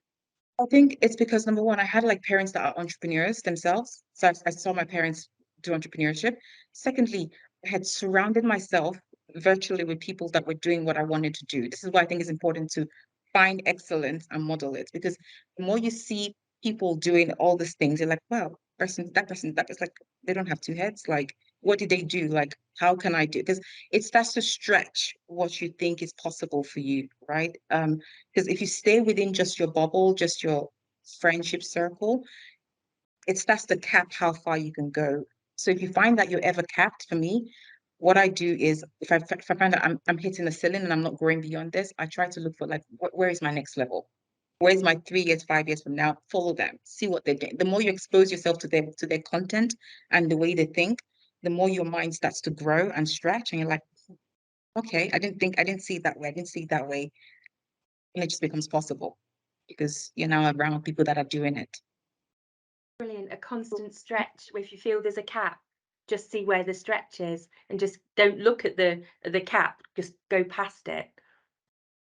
I think it's because number one, I had like parents that are entrepreneurs themselves. So I saw my parents do entrepreneurship. Secondly, I had surrounded myself virtually with people that were doing what I wanted to do. This is why I think it's important to find excellence and model it because the more you see people doing all these things, you're like, wow, that person, like they don't have two heads. Like, what did they do? Like, how can I do? Because it starts to stretch what you think is possible for you, right? Because if you stay within just your bubble, just your friendship circle, it starts to cap how far you can go. So if you find that you're ever capped, for me, what I do is if I find that I'm hitting a ceiling and I'm not growing beyond this, I try to look for like where is my next level? Where's my 3 years, 5 years from now? Follow them, see what they're doing. The more you expose yourself to their content and the way they think, the more your mind starts to grow and stretch, and you're like, okay, I didn't see it that way. I didn't see it that way, and it just becomes possible because you're now around people that are doing it. Brilliant. A constant stretch. If you feel there's a cap, just see where the stretch is, and just don't look at the cap. Just go past it.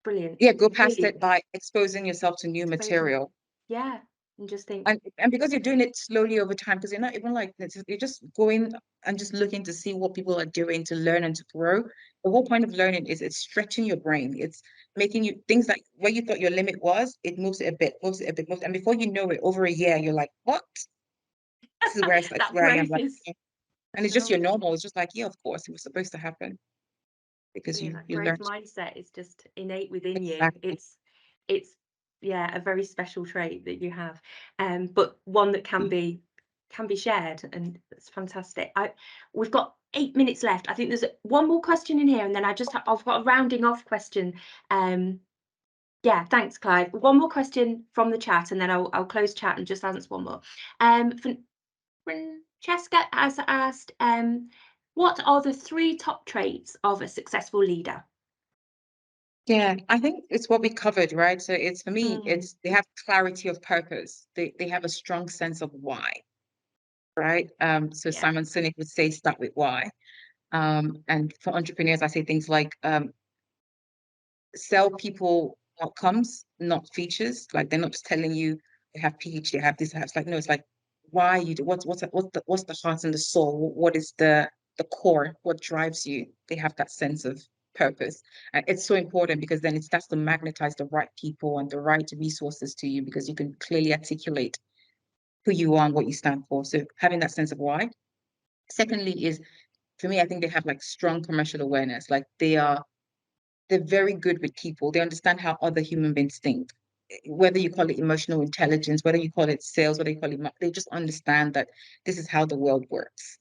Brilliant. Yeah, go past Really it by exposing yourself to new exposing. material. Yeah, and just think. And because you're doing it slowly over time, because you're not even like you're just going and just looking to see what people are doing to learn and to grow. The whole point of learning is it's stretching your brain. It's making you things like where you thought your limit was, it moves it a bit, moves it a bit, moves, and before you know it, over a year, you're like, what? This is That where I am. growth Like, is yeah. And it's just your phenomenal. normal. It's just like, yeah, of course, it was supposed to happen because Brilliant. That you growth learned mindset is just innate within you. exactly. It's yeah, a very special trait that you have. But one that can be shared, and it's fantastic. We've got 8 minutes left. I think there's one more question in here, and then I've got a rounding off question. Um, yeah, thanks, Clive. One more question from the chat, and then I'll close chat and just answer one more. Francesca has asked, what are the three top traits of a successful leader? Yeah, I think it's what we covered, right? So it's for me, Mm, it's they have clarity of purpose. They have a strong sense of why, right? So yeah. Simon Sinek would say start with why. And for entrepreneurs, I say things like sell people outcomes, not features. Like they're not just telling you they have PhD, they have this, they have it's like no, it's like why you do what's the heart and the soul? What is the core? What drives you? They have that sense of purpose. And it's so important because then it starts to magnetize the right people and the right resources to you because you can clearly articulate who you are and what you stand for. So having that sense of why. Secondly, is for me, I think they have like strong commercial awareness. Like they're very good with people. They understand how other human beings think. Whether you call it emotional intelligence, whether you call it sales, whether you call it, they just understand that this is how the world works,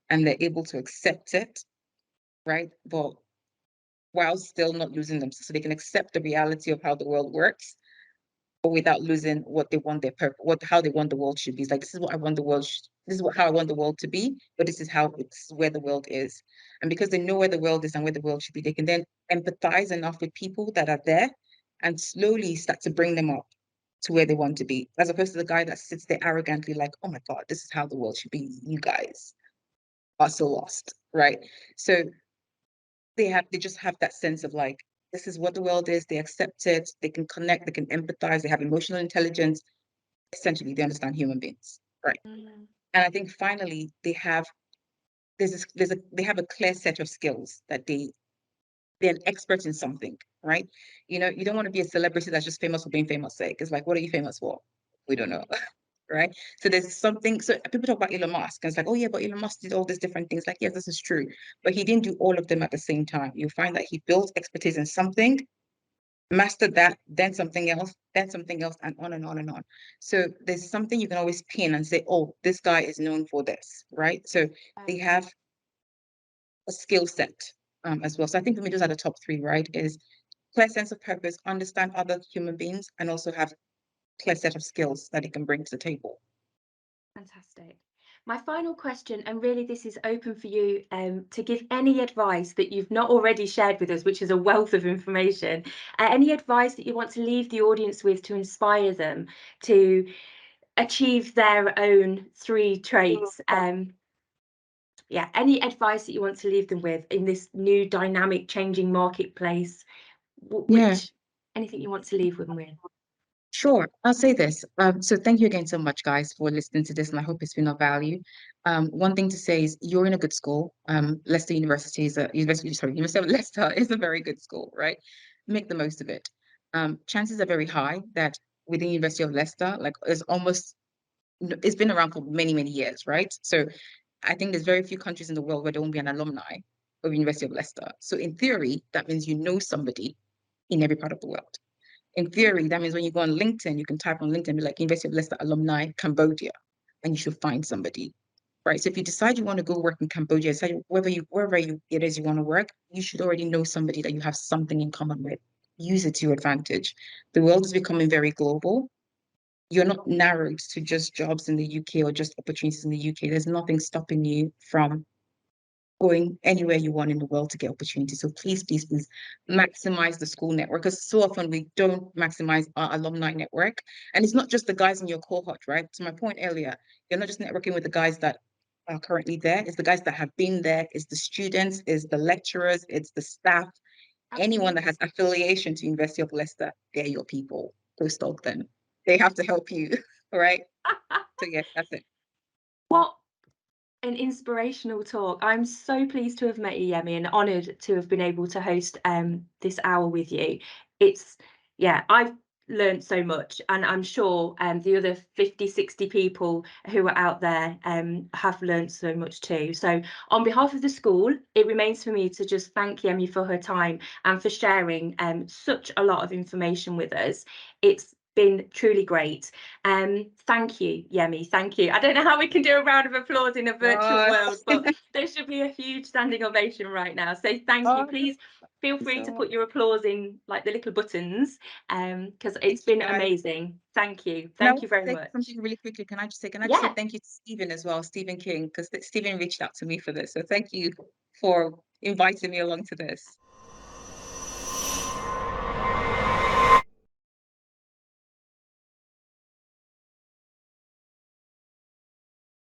and they're able to accept it, right? But while still not losing them, so they can accept the reality of how the world works, but without losing what they want their purpose, what how they want the world should be. It's like this is what I want the world. This is what how I want the world to be, but this is how it's where the world is. And because they know where the world is and where the world should be, they can then empathize enough with people that are there, and slowly start to bring them up to where they want to be, as opposed to the guy that sits there arrogantly, like, "Oh my God, this is how the world should be. You guys are so lost, right?" So they just have that sense of like this is what the world is. They accept it. They can connect. They can empathize. They have emotional intelligence. Essentially, they understand human beings, right? Mm, And I think finally they have a clear set of skills that they're an expert in something, right? You know, you don't want to be a celebrity that's just famous for being famous sake. It's like, what are you famous for? We don't know. mm, Right? So there's something. So people talk about Elon Musk, and it's like, oh yeah, but Elon Musk did all these different things. Like, yes, this is true, but he didn't do all of them at the same time. You find that he built expertise in something, mastered that, then something else, and on and on and on. So there's something you can always pin and say, oh, this guy is known for this, right? So they have a skill set as well. So I think for me, those are the top three, right? Is clear sense of purpose, understand other human beings, and also have clear set of skills that they can bring to the table. fantastic. My final question, and really this is open for you to give any advice that you've not already shared with us, which is a wealth of information. Any advice that you want to leave the audience with to inspire them to achieve their own three traits? Yeah, any advice that you want to leave them with in this new dynamic changing marketplace, Yeah, which anything you want to leave them with? sure. I'll say this. So thank you again so much, guys, for listening to this, and I hope it's been of value. One thing to say is you're in a good school. Leicester University is a University of Leicester is a very good school, right? Make the most of it. Chances are very high that within University of Leicester, like there's almost it's been around for many, many years, right? So I think there's very few countries in the world where there won't be an alumni of University of Leicester. So in theory, that means you know somebody in every part of the world. In theory, that means when you go on LinkedIn, you can type on LinkedIn, be like University of Leicester alumni, Cambodia, and you should find somebody. Right. So if you decide you want to go work in Cambodia, decide wherever it is you want to work, you should already know somebody that you have something in common with. Use it to your advantage. The world is becoming very global. You're not narrowed to just jobs in the UK or just opportunities in the UK. There's nothing stopping you from going anywhere you want in the world to get opportunities. So please, please, please maximize the school network because so often we don't maximize our alumni network. And it's not just the guys in your cohort, right? To my point earlier, you're not just networking with the guys that are currently there, it's the guys that have been there, it's the students, it's the lecturers, it's the staff, anyone that Absolutely. has affiliation to University of Leicester, they're your people. Go stalk them. They have to help you, all right? So yeah, that's it. What an inspirational talk. I'm so pleased to have met you, Yemi, and honoured to have been able to host this hour with you. It's, yeah, I've learned so much, and I'm sure the other 50, 60 people who are out there have learned so much too. So on behalf of the school, it remains for me to just thank Yemi for her time and for sharing such a lot of information with us. It's been truly great. Thank you, Yemi. Thank you. I don't know how we can do a round of applause in a virtual God, world, but there should be a huge standing ovation right now. So thank you. oh, Please feel thank you free so to much. put your applause in like the little buttons, because Thank it's you been guys. amazing. Thank you. And I Thank want you to very say much. something really quickly. Can I just say Yeah. thank you to Stephen as well, Stephen King, because Stephen reached out to me for this. So thank you for inviting me along to this.